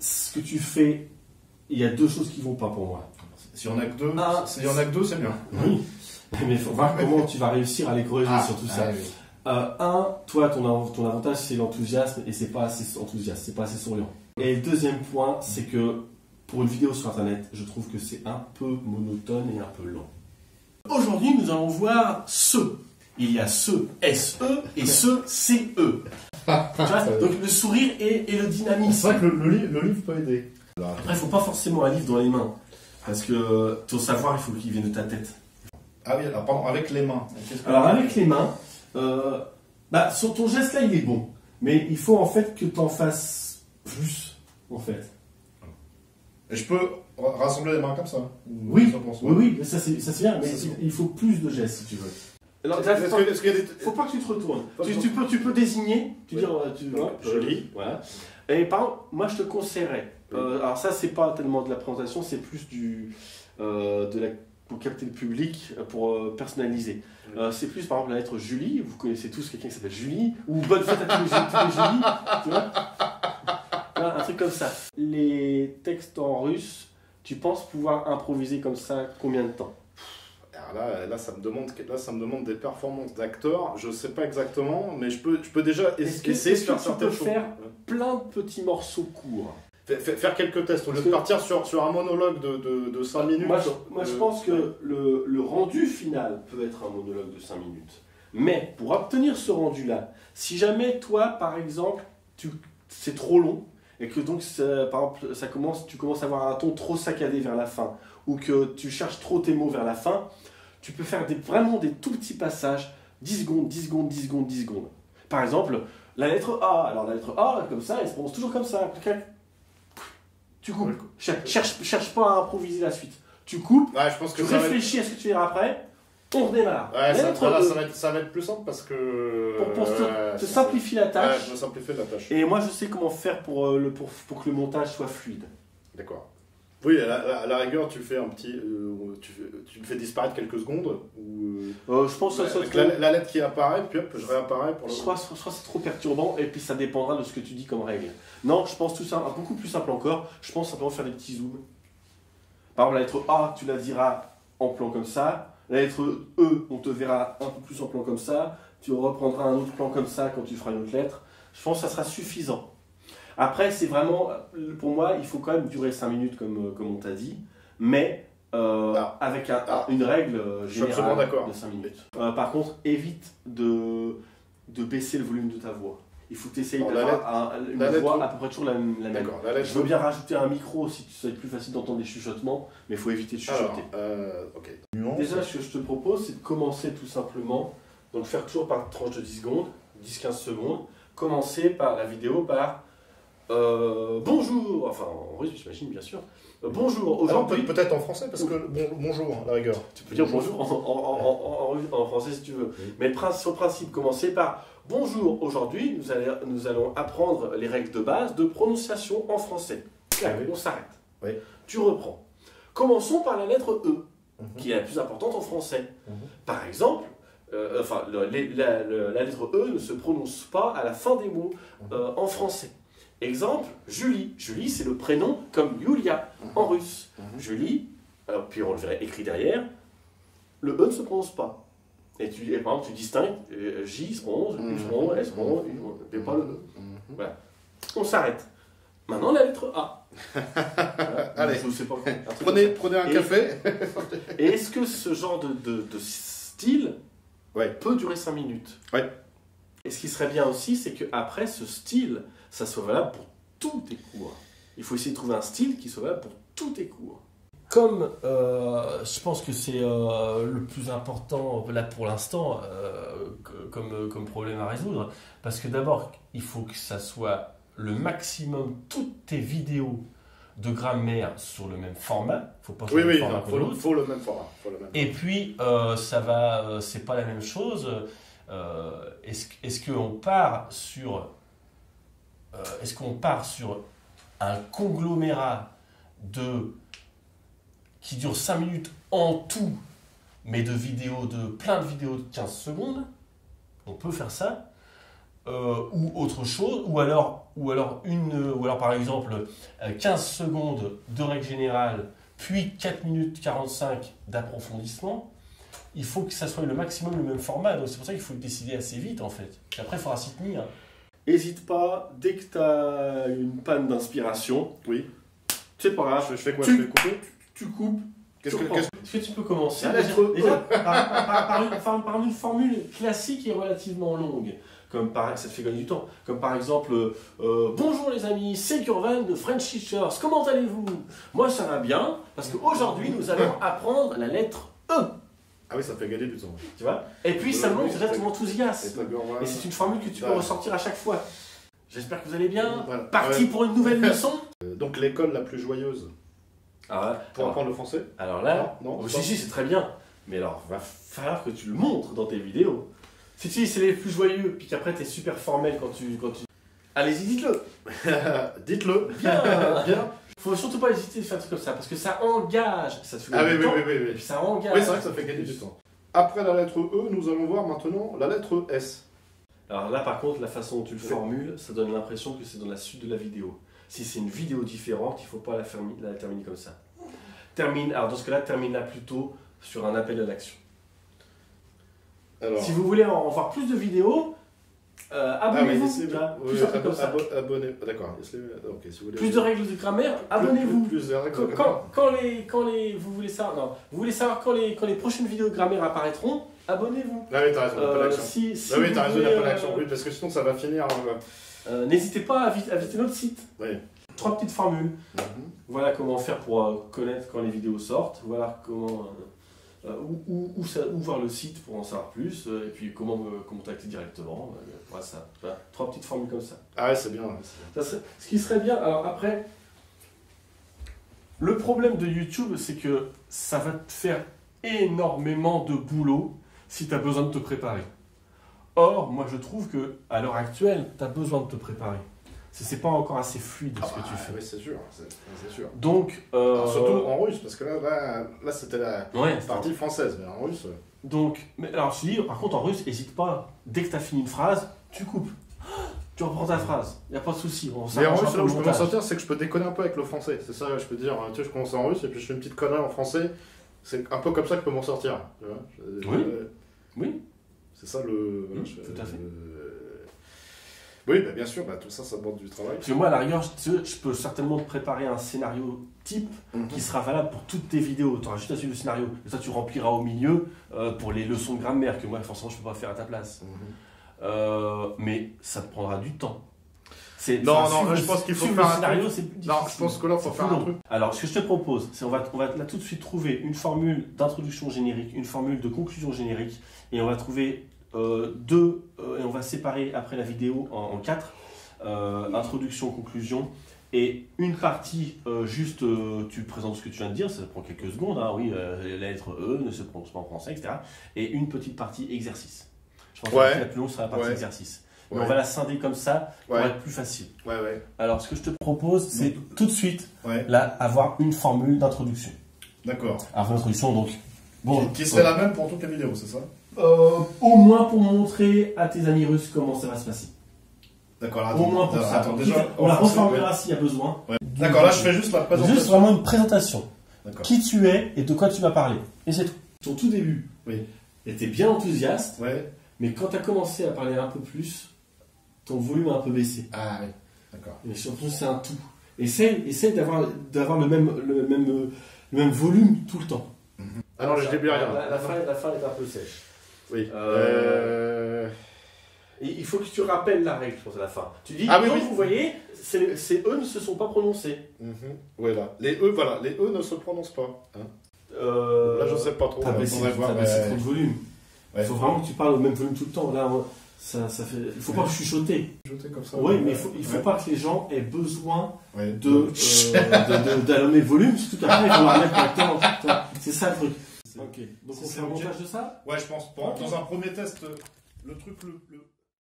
ce que tu fais, il y a deux choses qui vont pas pour moi. S'il y en a que deux, c'est bien. Oui, mais il faut voir comment tu vas réussir à les corriger sur tout ça. Oui. Toi, ton avantage, c'est l'enthousiasme et c'est pas assez enthousiaste, c'est pas assez souriant. Et le deuxième point, c'est que pour une vidéo sur Internet, je trouve que c'est un peu monotone et un peu lent. Aujourd'hui, nous allons voir ce. Il y a ce SE et ce CE. Tu vois, donc le sourire et le dynamisme. C'est vrai que le livre peut aider. Après, il ne faut pas forcément un livre dans les mains. Parce que ton savoir, il faut qu'il vienne de ta tête. Ah oui, alors pardon, avec les mains. Alors avec les mains, sur ton geste là, il est bon. Mais il faut en fait que tu en fasses plus, en fait. Et je peux rassembler les mains comme ça? Oui, ça c'est bien, mais il faut plus de gestes si tu veux. Alors, faut pas que tu te retournes. Tu peux désigner, je lis. Voilà. Et par exemple, moi je te conseillerais. Alors ça c'est pas tellement de la présentation, c'est plus pour capter le public, pour personnaliser. C'est plus par exemple la lettre Julie. Vous connaissez tous quelqu'un qui s'appelle Julie, ou bonne fête à tous les Julie, tu vois. Un truc comme ça. Les textes en russe, tu penses pouvoir improviser comme ça combien de temps? Alors là, ça me demande des performances d'acteur. Je sais pas exactement, mais je peux déjà essayer de faire certaines choses. Tu peux faire plein de petits morceaux courts. Faire quelques tests, au lieu de partir sur un monologue de 5 minutes. Moi je pense que le rendu final peut être un monologue de 5 minutes. Mais pour obtenir ce rendu-là, si jamais toi, par exemple, c'est trop long, et que donc, par exemple, tu commences à avoir un ton trop saccadé vers la fin, ou que tu cherches trop tes mots vers la fin, tu peux faire vraiment des tout petits passages, 10 secondes, 10 secondes, 10 secondes, 10 secondes. Par exemple, la lettre A. Alors la lettre A, comme ça, elle se prononce toujours comme ça. Tu coupes. Cherche pas à improviser la suite. Tu coupes, je pense que tu réfléchis à ce que tu verras après, on redémarre. Ça va être plus simple parce que... Pour te simplifier la tâche. Ouais, je me simplifie la tâche. Et moi, je sais comment faire pour que le montage soit fluide. D'accord. Oui, à la rigueur, tu fais un petit... tu me fais disparaître quelques secondes. Je pense que ça avec la lettre qui apparaît, puis hop, je réapparais pour le... Soit c'est trop perturbant, et puis ça dépendra de ce que tu dis comme règle. Non, je pense tout ça, beaucoup plus simple encore. Je pense simplement faire des petits zooms. Par exemple, la lettre A, tu la diras en plan comme ça. La lettre E, on te verra un peu plus en plan comme ça. Tu reprendras un autre plan comme ça quand tu feras une autre lettre. Je pense que ça sera suffisant. Après, c'est vraiment, pour moi, il faut quand même durer 5 minutes comme on t'a dit, mais avec une règle générale de 5 minutes. Par contre, évite de baisser le volume de ta voix. Il faut t'essayer d'avoir une voix à peu près toujours la même. Je veux bien rajouter un micro si ça va être plus facile d'entendre des chuchotements, mais il faut éviter de chuchoter. Déjà, ce que je te propose, c'est de commencer tout simplement, donc faire toujours par tranche de 10 secondes, 10-15 secondes, commencer par la vidéo par bonjour, enfin en russe j'imagine bien sûr. Bonjour, aujourd'hui... peut-être en français, parce que bonjour, à la rigueur. Tu peux dire bonjour en français si tu veux. Oui. Mais sur le principe, commencer par bonjour, aujourd'hui nous allons apprendre les règles de base de prononciation en français. On s'arrête. Oui. Tu reprends. Commençons par la lettre E, qui est la plus importante en français. Par exemple, la lettre E ne se prononce pas à la fin des mots en français. Exemple, Julie. Julie, c'est le prénom comme Yulia en russe. Julie, puis on le verrait écrit derrière, le E ne se prononce pas. Et par exemple, tu distingues J se prononce, U se prononce, S se prononce, mais pas le E. Voilà. On s'arrête. Maintenant, la lettre A. Voilà. Allez, je sais pas, prenez un café. Et est-ce que ce genre de style peut durer 5 minutes? Et ce qui serait bien aussi, c'est qu'après, ce style, ça soit valable pour tous tes cours. Il faut essayer de trouver un style qui soit valable pour tous tes cours. Comme je pense que c'est le plus important là pour l'instant comme problème à résoudre, parce que d'abord, il faut que ça soit le maximum, toutes tes vidéos de grammaire sur le même format. Faut pas faut le même format. Et puis, c'est pas la même chose. Est-ce qu'on part sur un conglomérat qui dure 5 minutes en tout, mais plein de vidéos de 15 secondes? On peut faire ça. ou autre chose, ou alors par exemple 15 secondes de règle générale, puis 4 minutes 45 d'approfondissement, il faut que ça soit le maximum le même format. Donc c'est pour ça qu'il faut le décider assez vite en fait. Et après, il faudra s'y tenir. N'hésite pas, dès que tu as une panne d'inspiration, Oui. c'est pas grave, Je fais quoi? Tu- Je fais couper? tu coupes. Qu'est-ce que... Est-ce que tu peux commencer La lettre déjà par une formule classique et relativement longue, comme ça te fait gagner du temps. Comme par exemple, bonjour les amis, c'est Curvan de French Teachers, comment allez-vous? Moi ça va bien, parce qu'aujourd'hui nous allons apprendre la lettre E. Ah oui, ça fait gagner du temps. Tu vois? Et puis ça montre déjà ton enthousiasme. Et Et c'est une formule que tu peux ressortir à chaque fois. J'espère que vous allez bien. Voilà. Parti Ouais. pour une nouvelle leçon. Donc l'école la plus joyeuse pour apprendre le français? Alors là, Non, oh, ça. si, c'est très bien. Mais alors, va falloir que tu le montres dans tes vidéos. Si tu dis c'est les plus joyeux, puis qu'après tu es super formel quand tu... Allez-y, dites-le. Dites-le. Bien. Bien. Faut surtout pas hésiter de faire un truc comme ça, parce que ça engage. Ça te fait Ah oui, gagner du oui, temps, oui, oui, et oui. puis ça engage. Oui, c'est vrai que ça fait gagner du temps. Après la lettre E, nous allons voir maintenant la lettre S. Alors là, par contre, la façon dont tu le formules, ça donne l'impression que c'est dans la suite de la vidéo. Si c'est une vidéo différente, il ne faut pas la terminer comme ça. Alors dans ce cas-là, termine-la plutôt sur un appel à l'action. Alors, Si vous voulez en voir plus de vidéos, abonnez-vous. laissez- tu vois, oui, plus un truc comme ça. abonnez. D'accord. Ok, si vous voulez. Plus de règles de grammaire, abonnez-vous. Plus de règles. Vous voulez savoir, non, vous voulez savoir quand les prochaines vidéos de grammaire apparaîtront, abonnez-vous. Ah oui, t'as raison, l'appel à l'action. Si Ah oui, vous t'as raison, voulez, l'appel à l'action. Oui, parce que sinon ça va finir. n'hésitez pas à visiter notre site. Oui. 3 petites formules. Voilà comment faire pour connaître quand les vidéos sortent. Voilà comment où voir le site pour en savoir plus. Et puis comment me contacter directement. Voilà ça. Voilà, 3 petites formules comme ça. Ah ouais, c'est bien. Ouais, c'est bien. Ce qui serait bien. Alors après, le problème de YouTube, c'est que ça va te faire énormément de boulot si tu as besoin de te préparer. Or, moi je trouve que à l'heure actuelle, tu as besoin de te préparer. C'est pas encore assez fluide ce que tu fais. Oui, c'est sûr. C'est sûr. Donc, Alors, surtout en russe, parce que là c'était la ouais, partie française, mais en russe. donc, mais alors je te dis, par contre en russe, n'hésite pas. Dès que tu as fini une phrase, tu coupes. Tu reprends ta phrase. Il n'y a pas de souci. Mais en russe, là où je peux m'en sortir, c'est que je peux déconner un peu avec le français. C'est ça, je peux dire, tu sais, je commence en russe et puis je fais une petite connerie en français. C'est un peu comme ça que je peux m'en sortir. Tu vois. Oui. C'est ça le. Voilà, tout à fait. Oui, bah, bien sûr, bah, tout ça, ça demande du travail. Parce que moi, à la rigueur, je peux certainement te préparer un scénario type qui sera valable pour toutes tes vidéos. Tu auras juste à suivre le scénario. Et ça, tu rempliras au milieu pour les leçons de grammaire que moi, forcément, je ne peux pas faire à ta place. Mais ça te prendra du temps. Non, je pense qu'il faut faire un scénario, truc. c'est plus Non, difficile. je pense que là, il faut faire un truc. Alors, ce que je te propose, c'est on va là tout de suite trouver une formule d'introduction générique, une formule de conclusion générique, et on va trouver et on va séparer après la vidéo en 4, introduction, conclusion, et une partie juste, tu présentes ce que tu viens de dire, ça prend quelques secondes, hein, oui, la lettre E ne se prononce pas en français, etc. Et une petite partie exercice. Je pense que la plus longue sera la partie exercice. Mais on va la scinder comme ça pour être plus facile. Alors, ce que je te propose, c'est tout de suite, là, avoir une formule d'introduction. D'accord. Alors, l'introduction, donc... Bon, qui serait la même pour toutes les vidéos, c'est ça? Au moins pour montrer à tes amis russes comment ça va se passer. D'accord, Au moins pour ça. Attends, déjà, on la reformulera s'il y a besoin. D'accord, là, je fais juste la présentation. Juste vraiment une présentation. Qui tu es et de quoi tu vas parler. Et c'est tout. Ton tout début. Oui. T'étais bien enthousiaste. Ouais. Mais quand tu as commencé à parler un peu plus, ton volume a un peu baissé. Ah oui, d'accord. Mais surtout, c'est un tout. Essaye d'avoir le même volume tout le temps. Ah non, je dis bien rien. La fin est un peu sèche. Oui. Et il faut que tu rappelles la règle, je pense, à la fin. Tu dis, vous voyez, ces E ne se sont pas prononcés. Voilà. Les E ne se prononcent pas. Là, je sais pas trop. T'as baissé trop de volume. Il faut vraiment que tu parles au même volume tout le temps. Là, ça fait... Il faut pas chuchoter. Comme ça. Oui, mais il faut pas que les gens aient besoin d'allumer le volume, surtout qu'après, ils vont la mettre correctement. C'est ça le truc. Ok. Donc on fait un montage de ça? Ouais, je pense. Dans un premier test, le truc le